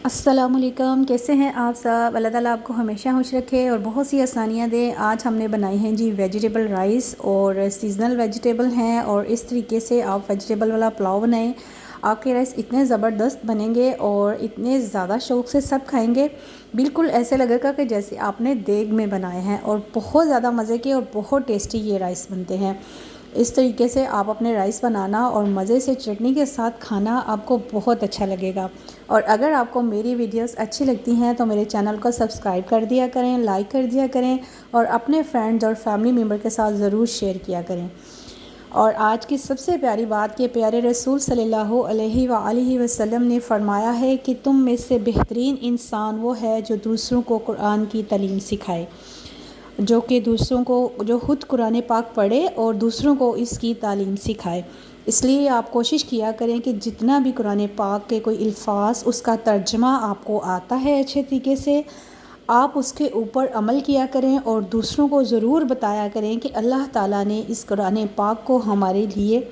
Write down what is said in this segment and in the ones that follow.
अस्सलामुअलैकुम, कैसे हैं आप सब। अल्लाह ताला आपको हमेशा खुश रखे और बहुत सी आसानियाँ दे। आज हमने बनाई हैं जी वेजिटेबल राइस और सीज़नल वेजिटेबल हैं और इस तरीके से आप वेजिटेबल वाला पुलाव बनाएं। आपके राइस इतने ज़बरदस्त बनेंगे और इतने ज़्यादा शौक़ से सब खाएंगे। बिल्कुल ऐसे लगेगा कि जैसे आपने देग में बनाए हैं और बहुत ज़्यादा मज़े के और बहुत टेस्टी ये राइस बनते हैं। इस तरीके से आप अपने राइस बनाना और मज़े से चटनी के साथ खाना आपको बहुत अच्छा लगेगा। और अगर आपको मेरी वीडियोस अच्छी लगती हैं तो मेरे चैनल को सब्सक्राइब कर दिया करें, लाइक कर दिया करें और अपने फ्रेंड्स और फैमिली मेम्बर के साथ ज़रूर शेयर किया करें। और आज की सबसे प्यारी बात कि प्यारे रसूल सल्लल्लाहु अलैहि वसल्लम ने फ़रमाया है कि तुम में से बेहतरीन इंसान वो है जो दूसरों को कुरान की तालीम सिखाए, जो खुद कुरान पाक पढ़े और दूसरों को इसकी तालीम सिखाए। इसलिए आप कोशिश किया करें कि जितना भी कुरान पाक के कोई अल्फाज उसका तर्जमा आपको आता है अच्छे तरीके से, आप उसके ऊपर अमल किया करें और दूसरों को ज़रूर बताया करें कि अल्लाह ताला ने इस कुरान पाक को हमारे लिए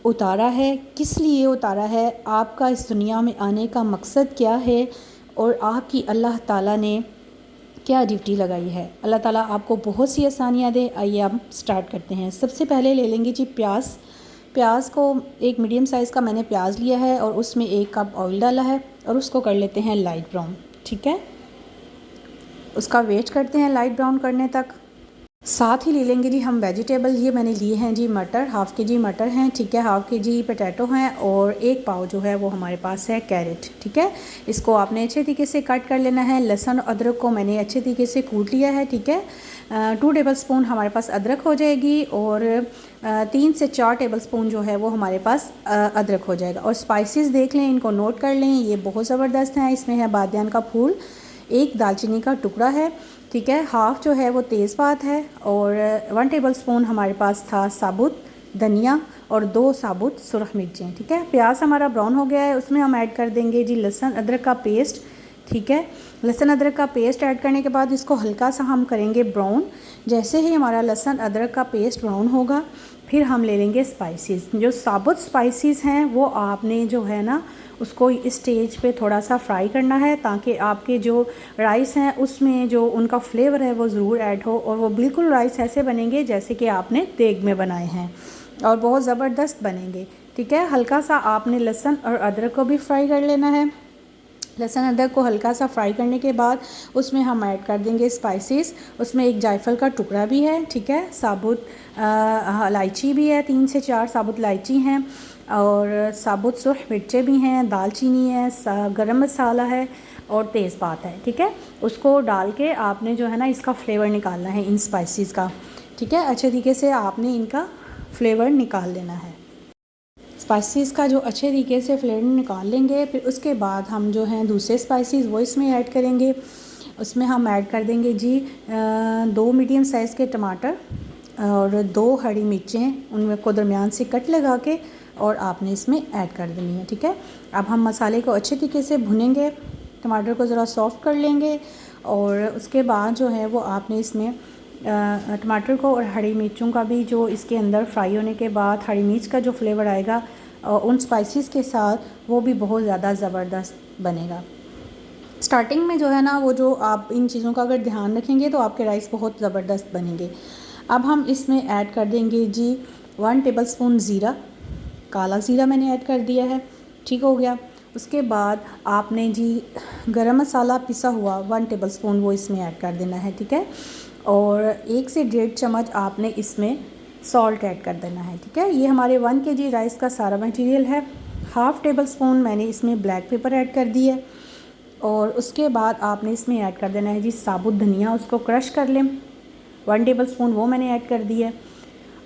उतारा है, किस लिए उतारा है, आपका इस दुनिया में आने का मकसद क्या है और आपकी अल्लाह ताला ने क्या ड्यूटी लगाई है। अल्लाह ताला आपको बहुत सी आसानियाँ दे। आइए हम स्टार्ट करते हैं। सबसे पहले ले लेंगे जी प्याज को एक मीडियम साइज़ का मैंने प्याज लिया है और उसमें 1 कप ऑयल डाला है और उसको कर लेते हैं लाइट ब्राउन। ठीक है, उसका वेट करते हैं लाइट ब्राउन करने तक। साथ ही ले लेंगे जी हम वेजिटेबल, ये मैंने लिए हैं जी मटर, हाफ़ के जी मटर हैं। ठीक है, हाफ़ के जी पोटैटो हैं और 1 पाव जो है वो हमारे पास है कैरेट। ठीक है, इसको आपने अच्छे तरीके से कट कर लेना है। लहसुन अदरक को मैंने अच्छे तरीके से कूट लिया है। ठीक है, 2 टेबल स्पून हमारे पास अदरक हो जाएगी और 3 से 4 टेबल स्पून जो है वो हमारे पास अदरक हो जाएगा। और स्पाइसेस देख लें, इनको नोट कर लें, ये बहुत ज़बरदस्त हैं। इसमें है बादियान का फूल, 1 दालचीनी का टुकड़ा है। ठीक है, हाफ़ जो है वो तेज़पात है और 1 टेबल स्पून हमारे पास था साबुत धनिया और 2 साबुत सुरख मिर्चें। ठीक है, प्याज हमारा ब्राउन हो गया है, उसमें हम ऐड कर देंगे जी लहसुन अदरक का पेस्ट। ठीक है, लहसुन अदरक का पेस्ट ऐड करने के बाद इसको हल्का सा हम करेंगे ब्राउन। जैसे ही हमारा लहसुन अदरक का पेस्ट ब्राउन होगा फिर हम ले लेंगे स्पाइसेस। जो साबुत स्पाइसेस हैं वो आपने जो है ना उसको इस स्टेज पे थोड़ा सा फ्राई करना है ताकि आपके जो राइस हैं उसमें जो उनका फ्लेवर है वो ज़रूर ऐड हो और वो बिल्कुल राइस ऐसे बनेंगे जैसे कि आपने देग में बनाए हैं और बहुत ज़बरदस्त बनेंगे। ठीक है, हल्का सा आपने लहसुन और अदरक को भी फ्राई कर लेना है। लहसुन अदरक को हल्का सा फ्राई करने के बाद उसमें हम ऐड कर देंगे स्पाइसेस। उसमें 1 जायफल का टुकड़ा भी है। ठीक है, साबुत इलायची भी है, 3 से 4 साबुत इलायची हैं और साबुत सुर्ख मिर्चें भी हैं, दालचीनी है, गरम मसाला है और तेज़पात है। ठीक है, उसको डाल के आपने जो है ना इसका फ्लेवर निकालना है इन स्पाइसेस का। ठीक है, अच्छे तरीके से आपने इनका फ्लेवर निकाल लेना है। स्पाइसेस का जो अच्छे तरीके से फ्लेवर निकाल लेंगे फिर उसके बाद हम जो हैं दूसरे स्पाइसेस वो इसमें ऐड करेंगे। उसमें हम ऐड कर देंगे जी 2 मीडियम साइज़ के टमाटर और 2 हरी मिर्चें, उनमें को दरमियान से कट लगा के और आपने इसमें ऐड कर देनी है। ठीक है, अब हम मसाले को अच्छे तरीके से भुनेंगे, टमाटर को ज़रा सॉफ्ट कर लेंगे और उसके बाद जो है वो आपने इसमें टमाटर को और हरी मिर्चों का भी जो इसके अंदर फ्राई होने के बाद हरी मिर्च का जो फ्लेवर आएगा उन स्पाइसेस के साथ वो भी बहुत ज़्यादा ज़बरदस्त बनेगा। स्टार्टिंग में जो है ना वो जो आप इन चीज़ों का अगर ध्यान रखेंगे तो आपके राइस बहुत ज़बरदस्त बनेंगे। अब हम इसमें ऐड कर देंगे जी 1 टेबल स्पून ज़ीरा, काला ज़ीरा मैंने ऐड कर दिया है। ठीक हो गया, उसके बाद आपने जी गरम मसाला पिसा हुआ 1 टेबल स्पून वो इसमें ऐड कर देना है। ठीक है, और 1 से 1.5 चम्मच आपने इसमें सॉल्ट ऐड कर देना है। ठीक है, ये हमारे 1 केजी राइस का सारा मटेरियल है। हाफ़ टेबल स्पून मैंने इसमें ब्लैक पेपर ऐड कर दी है और उसके बाद आपने इसमें ऐड कर देना है जी साबुत धनिया, उसको क्रश कर लें, 1 टेबल स्पून वो मैंने ऐड कर दी है।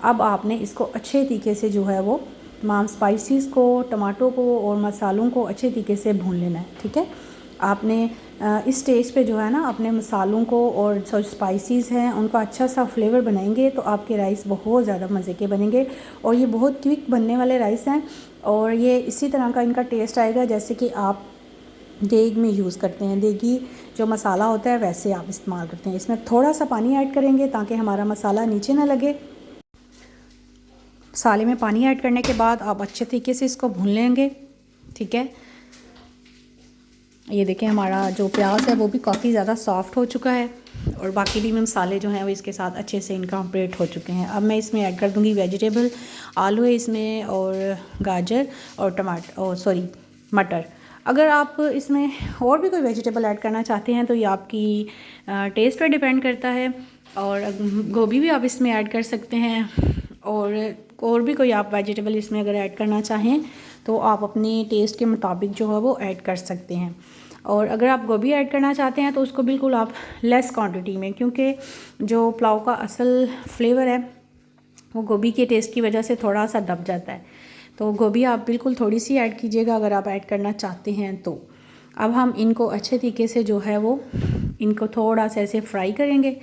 अब आपने इसको अच्छे तरीके से जो है वो तमाम स्पाइसेस को, टमाटो को और मसालों को अच्छे तरीके से भून लेना है। ठीक है, आपने इस स्टेज पे जो है ना अपने मसालों को और जो स्पाइसेस हैं उनका अच्छा सा फ्लेवर बनाएंगे तो आपके राइस बहुत ज़्यादा मज़े के बनेंगे। और ये बहुत क्विक बनने वाले राइस हैं और ये इसी तरह का इनका टेस्ट आएगा जैसे कि आप देग में यूज़ करते हैं, देगी जो मसाला होता है वैसे आप इस्तेमाल करते हैं। इसमें थोड़ा सा पानी ऐड करेंगे ताकि हमारा मसाला नीचे ना लगे। मसाले में पानी ऐड करने के बाद आप अच्छे तरीके से इसको भून लेंगे। ठीक है, ये देखें हमारा जो प्याज है वो भी काफ़ी ज़्यादा सॉफ्ट हो चुका है और बाकी भी मसाले जो हैं वो इसके साथ अच्छे से इनकॉर्पोरेट हो चुके हैं। अब मैं इसमें ऐड कर दूँगी वेजिटेबल, आलू है इसमें और गाजर और टमाटर और सॉरी मटर। अगर आप इसमें और भी कोई वेजिटेबल ऐड करना चाहते हैं तो ये आपकी टेस्ट पर डिपेंड करता है। और गोभी भी आप इसमें ऐड कर सकते हैं और भी कोई आप वेजिटेबल इसमें अगर ऐड करना चाहें तो आप अपने टेस्ट के मुताबिक जो है वो ऐड कर सकते हैं। और अगर आप गोभी ऐड करना चाहते हैं तो उसको बिल्कुल आप लेस क्वांटिटी में, क्योंकि जो पुलाव का असल फ्लेवर है वो गोभी के टेस्ट की वजह से थोड़ा सा दब जाता है। तो गोभी आप बिल्कुल थोड़ी सी ऐड कीजिएगा अगर आप ऐड करना चाहते हैं तो। अब हम इनको अच्छे तरीके से जो है वो इनको थोड़ा सा ऐसे फ्राई करेंगे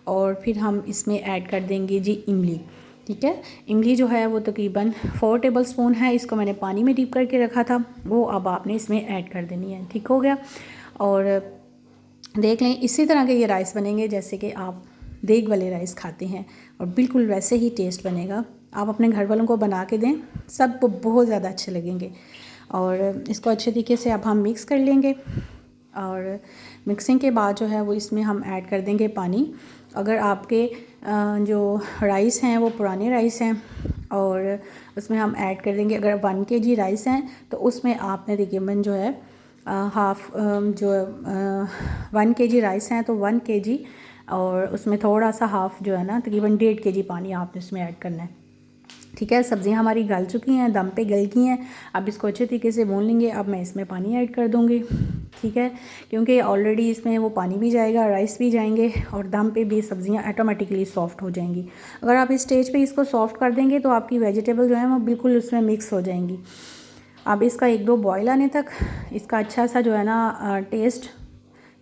और फिर हम इसमें ऐड कर देंगे जी इमली। ठीक है, इमली जो है वो तकरीबन 4 टेबल स्पून है। इसको मैंने पानी में डीप करके रखा था, वो अब आपने इसमें ऐड कर देनी है। ठीक हो गया। और देख लें इसी तरह के ये राइस बनेंगे जैसे कि आप देग वाले राइस खाते हैं और बिल्कुल वैसे ही टेस्ट बनेगा। आप अपने घर वालों को बना के दें, सबको बहुत ज़्यादा अच्छे लगेंगे। और इसको अच्छे तरीके से अब हम मिक्स कर लेंगे और मिक्सिंग के बाद जो है वो इसमें हम ऐड कर देंगे पानी। अगर आपके जो राइस हैं वो पुराने राइस हैं और उसमें हम ऐड कर देंगे, अगर 1 kg राइस हैं तो उसमें आपने तकरीबन जो है हाफ़ जो 1 kg राइस हैं तो 1 kg और उसमें थोड़ा सा हाफ़ जो है ना तकरीबन 1.5 kg पानी आपने उसमें ऐड करना है। ठीक है, सब्ज़ियाँ हमारी गल चुकी हैं, दम पे गल गई हैं। अब इसको अच्छे तरीके से भून लेंगे। अब मैं इसमें पानी ऐड कर दूँगी। ठीक है, क्योंकि ऑलरेडी इसमें वो पानी भी जाएगा, राइस भी जाएंगे और दम पे भी सब्ज़ियाँ ऑटोमेटिकली सॉफ़्ट हो जाएंगी। अगर आप इस स्टेज पे इसको सॉफ़्ट कर देंगे तो आपकी वेजिटेबल जो है वो बिल्कुल उसमें मिक्स हो जाएंगी। अब इसका 1-2 बॉयल आने तक इसका अच्छा सा जो है ना टेस्ट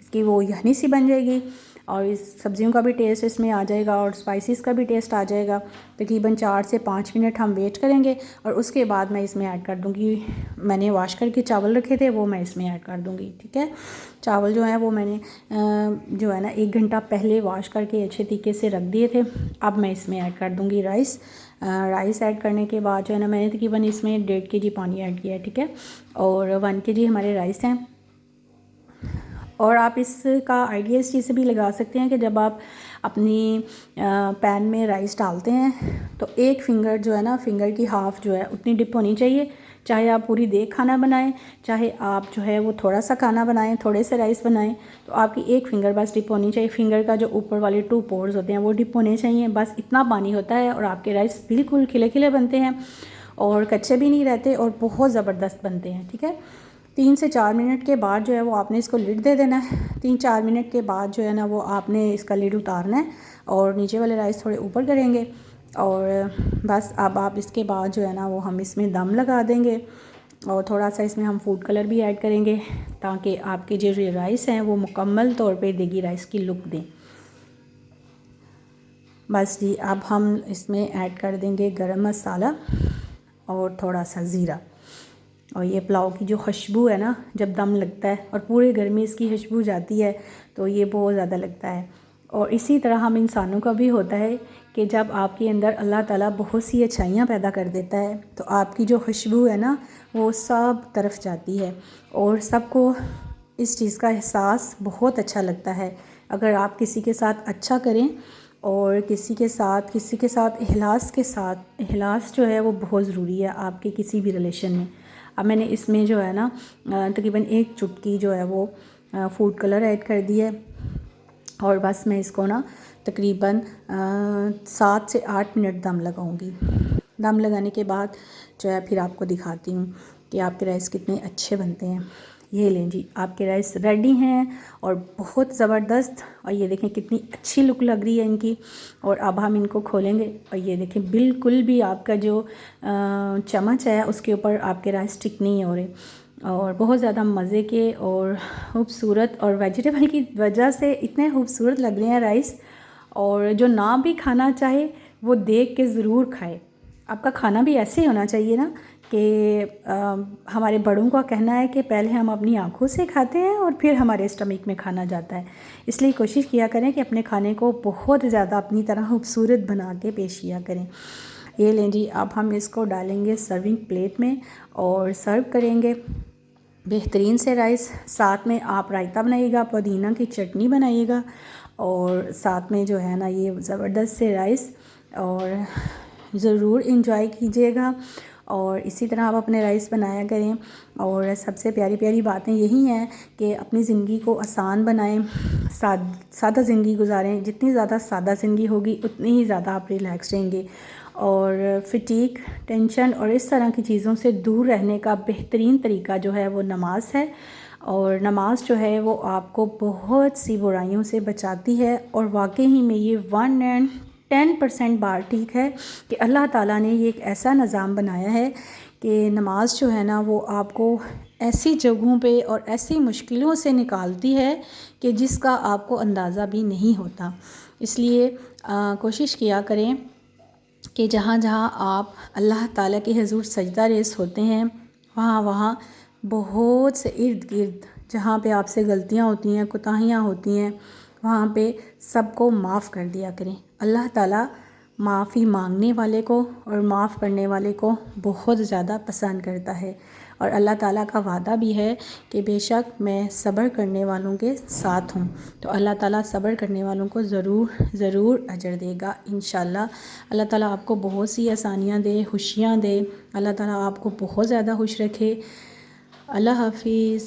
इसकी वो यखनी सी बन जाएगी और इस सब्ज़ियों का भी टेस्ट इसमें आ जाएगा और स्पाइसेस का भी टेस्ट आ जाएगा। तकरीबन 4 से 5 मिनट हम वेट करेंगे और उसके बाद मैं इसमें ऐड कर दूँगी, मैंने वॉश करके चावल रखे थे वो मैं इसमें ऐड कर दूँगी। ठीक है, चावल जो है वो मैंने जो है ना 1 घंटा पहले वॉश करके अच्छे तरीके से रख दिए थे। अब मैं इसमें ऐड कर दूँगी राइस। राइस ऐड करने के बाद जो है ना मैंने तकरीबन इसमें 1.5 kg पानी ऐड किया है। ठीक है, और 1 kg हमारे राइस हैं। और आप इसका आइडिया इस चीज़ से भी लगा सकते हैं कि जब आप अपनी पैन में राइस डालते हैं तो एक फिंगर जो है ना, फिंगर की हाफ़ जो है उतनी डिप होनी चाहिए। चाहे आप पूरी देग खाना बनाएं, चाहे आप जो है वो थोड़ा सा खाना बनाएं, थोड़े से राइस बनाएं, तो आपकी एक फिंगर बस डिप होनी चाहिए। फिंगर का जो ऊपर वाले 2 पोर्स होते हैं वो डिप होने चाहिए। बस इतना पानी होता है और आपके राइस बिल्कुल खिले खिले बनते हैं और कच्चे भी नहीं रहते और बहुत ज़बरदस्त बनते हैं। ठीक है, 3 से 4 मिनट के बाद जो है वो आपने इसको लिड दे देना है। 3-4 मिनट के बाद जो है ना वो आपने इसका लिड उतारना है और नीचे वाले राइस थोड़े ऊपर करेंगे और बस अब आप इसके बाद जो है ना वो हम इसमें दम लगा देंगे और थोड़ा सा इसमें हम फूड कलर भी ऐड करेंगे ताकि आपके जो ये राइस हैं वो मुकम्मल तौर पे देगी राइस की लुक दें। बस जी, अब हम इसमें ऐड कर देंगे गरम मसाला और थोड़ा सा ज़ीरा। और ये पुलाव की जो खुशबू है ना जब दम लगता है और पूरे घर में इसकी खुशबू जाती है तो ये बहुत ज़्यादा लगता है। और इसी तरह हम इंसानों का भी होता है कि जब आपके अंदर अल्लाह ताला बहुत सी अच्छाइयाँ पैदा कर देता है तो आपकी जो खुशबू है ना वो सब तरफ जाती है और सबको इस चीज़ का एहसास बहुत अच्छा लगता है। अगर आप किसी के साथ अच्छा करें और किसी के साथ इखलास जो है वो बहुत ज़रूरी है आपके किसी भी रिलेशन में। अब मैंने इसमें जो है ना तकरीबन 1 चुटकी जो है वो फूड कलर ऐड कर दी है और बस मैं इसको ना तकरीबन 7 से 8 मिनट दम लगाऊंगी। दम लगाने के बाद जो है फिर आपको दिखाती हूँ कि आपके राइस कितने अच्छे बनते हैं। ये लें जी, आपके राइस रेडी हैं और बहुत ज़बरदस्त। और ये देखें कितनी अच्छी लुक लग रही है इनकी। और अब हम इनको खोलेंगे और ये देखें बिल्कुल भी आपका जो चम्मच है उसके ऊपर आपके राइस स्टिक नहीं हो रहे और बहुत ज़्यादा मज़े के और खूबसूरत और वेजिटेबल की वजह से इतने खूबसूरत लग रहे हैं राइस। और जो ना भी खाना चाहे वो देख के ज़रूर खाए। आपका खाना भी ऐसे ही होना चाहिए ना कि हमारे बड़ों का कहना है कि पहले हम अपनी आँखों से खाते हैं और फिर हमारे स्टमक में खाना जाता है। इसलिए कोशिश किया करें कि अपने खाने को बहुत ज़्यादा अपनी तरह खूबसूरत बना के पेश किया करें। ये लें जी, अब हम इसको डालेंगे सर्विंग प्लेट में और सर्व करेंगे। बेहतरीन से राइस। साथ में आप रायता बनाइएगा, पुदीना की चटनी बनाइएगा और साथ में जो है ना ये ज़बरदस्त से राइस, और ज़रूर इंजॉय कीजिएगा। और इसी तरह आप अपने राइस बनाया करें। और सबसे प्यारी प्यारी बातें यही हैं कि अपनी ज़िंदगी को आसान बनाएं, सादा ज़िंदगी गुजारें। जितनी ज़्यादा सादा ज़िंदगी होगी उतनी ही ज़्यादा आप रिलैक्स रहेंगे। और फटीग, टेंशन और इस तरह की चीज़ों से दूर रहने का बेहतरीन तरीका जो है वो नमाज है। और नमाज जो है वो आपको बहुत सी बुराइयों से बचाती है। और वाकई में ये 110% बात ठीक है कि अल्लाह ताला ने ये एक ऐसा निज़ाम बनाया है कि नमाज जो है ना वो आपको ऐसी जगहों पे और ऐसी मुश्किलों से निकालती है कि जिसका आपको अंदाज़ा भी नहीं होता। इसलिए कोशिश किया करें कि जहाँ जहाँ आप अल्लाह ताला के हुज़ूर सजदा रेज़ होते हैं वहाँ वहाँ बहुत से इर्द गिर्द जहाँ पे आपसे गलतियाँ होती हैं, कोताहियाँ होती हैं, वहाँ पे सबको माफ़ कर दिया करें। अल्लाह ताला माफ़ी मांगने वाले को और माफ़ करने वाले को बहुत ज़्यादा पसंद करता है। और अल्लाह ताला का वादा भी है कि बेशक मैं सब्र करने वालों के साथ हूँ। तो अल्लाह ताला सब्र करने वालों को ज़रूर अजर देगा इंशाल्लाह। अल्लाह ताला आपको बहुत सी आसानियाँ दे, खुशियाँ दे। अल्लाह ताला आपको बहुत ज़्यादा खुश रखे। अल्लाह हाफ़िज़।